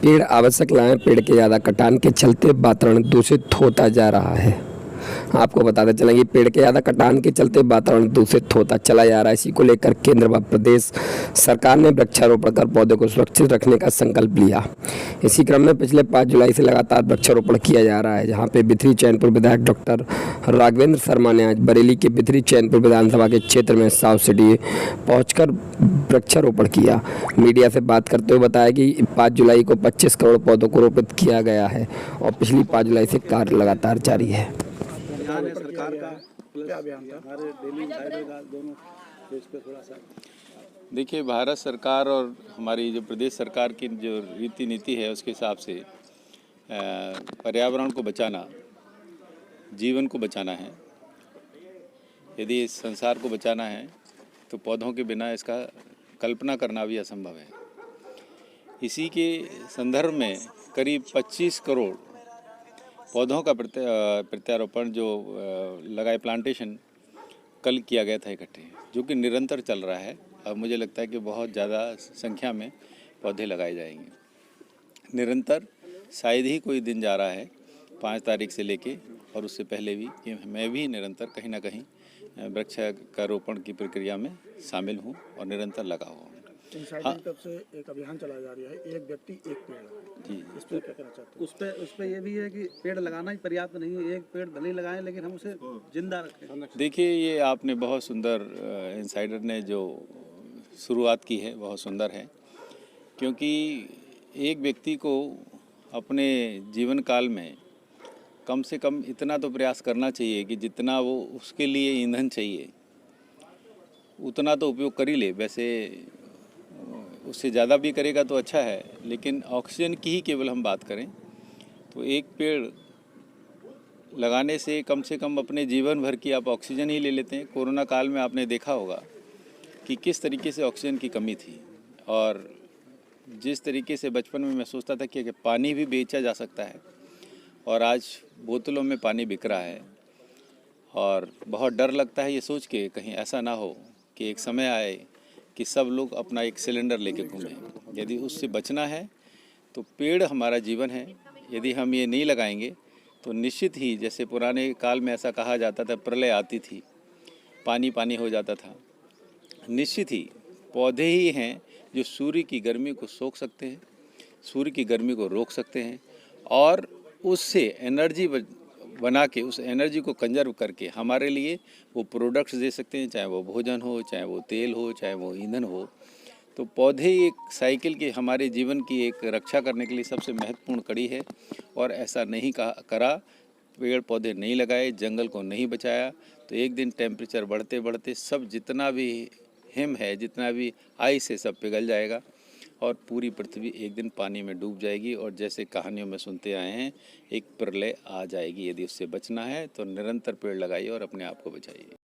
पेड़ आवश्यक लाएं, पेड़ के ज़्यादा कटान के चलते वातावरण दूषित होता जा रहा है। आपको बताते चलें कि पेड़ के ज़्यादा कटान के चलते वातावरण दूषित होता चला जा रहा है। इसी को लेकर केंद्र व प्रदेश सरकार ने वृक्षारोपण कर पौधों को सुरक्षित रखने का संकल्प लिया। इसी क्रम में पिछले 5 जुलाई से लगातार वृक्षारोपण किया जा रहा है, जहां पे बिथरी चैनपुर विधायक डॉक्टर राघवेंद्र शर्मा ने आज बरेली के बिथरी चैनपुर विधानसभा के क्षेत्र में साउथ सिटी पहुंचकर वृक्षारोपण किया। मीडिया से बात करते हुए बताया कि 5 जुलाई को 25 करोड़ पौधों को रोपित किया गया है और पिछली 5 जुलाई से कार्य लगातार जारी है। अभियान है सरकार का, क्या अभियान था हमारे डेली इंसाइडर का, दोनों पेज पे थोड़ा सा देखिए, भारत सरकार और हमारी जो प्रदेश सरकार की जो रीति नीति है उसके हिसाब से पर्यावरण को बचाना, जीवन को बचाना है। यदि इस संसार को बचाना है तो पौधों के बिना इसका कल्पना करना भी असंभव है। इसी के संदर्भ में करीब 25 करोड़ पौधों का प्रत्यारोपण जो लगाए प्लांटेशन कल किया गया था इकट्ठे, जो कि निरंतर चल रहा है। अब मुझे लगता है कि बहुत ज़्यादा संख्या में पौधे लगाए जाएंगे निरंतर। शायद ही कोई दिन जा रहा है 5 तारीख से लेके और उससे पहले भी कि मैं भी निरंतर कहीं ना कहीं वृक्षारोपण की प्रक्रिया में शामिल हूँ और निरंतर लगा हुआ हूँ। हाँ, तब से एक अभियान चलाया जा रहा है, एक व्यक्ति एक पेड़। जी, इस पर क्या कहना चाहते हैं? उस पे ये भी है कि पेड़ लगाना ही पर्याप्त नहीं है। एक पेड़ भले ही लगाएं लेकिन हम उसे जिंदा रखें। देखिए, ये आपने बहुत सुंदर इंसाइडर ने जो शुरुआत की है बहुत सुंदर है, क्योंकि एक व्यक्ति को अपने जीवन काल में कम से कम इतना तो प्रयास करना चाहिए कि जितना वो उसके लिए ईंधन चाहिए उतना तो उपयोग कर ही ले। वैसे उससे ज़्यादा भी करेगा तो अच्छा है, लेकिन ऑक्सीजन की ही केवल हम बात करें तो एक पेड़ लगाने से कम अपने जीवन भर की आप ऑक्सीजन ही ले लेते हैं। कोरोना काल में आपने देखा होगा कि किस तरीके से ऑक्सीजन की कमी थी, और जिस तरीके से बचपन में मैं सोचता था कि पानी भी बेचा जा सकता है, और आज बोतलों में पानी बिक रहा है। और बहुत डर लगता है ये सोच के कहीं ऐसा ना हो कि एक समय आए कि सब लोग अपना एक सिलेंडर लेके घूमें। यदि उससे बचना है तो पेड़ हमारा जीवन है। यदि हम ये नहीं लगाएंगे तो निश्चित ही, जैसे पुराने काल में ऐसा कहा जाता था, प्रलय आती थी, पानी पानी हो जाता था, निश्चित ही पौधे ही हैं जो सूर्य की गर्मी को सोख सकते हैं, सूर्य की गर्मी को रोक सकते हैं और उससे एनर्जी बना के, उस एनर्जी को कंजर्व करके हमारे लिए वो प्रोडक्ट्स दे सकते हैं, चाहे वो भोजन हो, चाहे वो तेल हो, चाहे वो ईंधन हो। तो पौधे एक साइकिल की, हमारे जीवन की एक रक्षा करने के लिए सबसे महत्वपूर्ण कड़ी है। और ऐसा नहीं करा, पेड़ पौधे नहीं लगाए, जंगल को नहीं बचाया, तो एक दिन टेम्परेचर बढ़ते बढ़ते सब जितना भी हिम है, जितना भी आइस है, सब पिघल जाएगा और पूरी पृथ्वी एक दिन पानी में डूब जाएगी। और जैसे कहानियों में सुनते आए हैं, एक प्रलय आ जाएगी। यदि उससे बचना है तो निरंतर पेड़ लगाइए और अपने आप को बचाइए।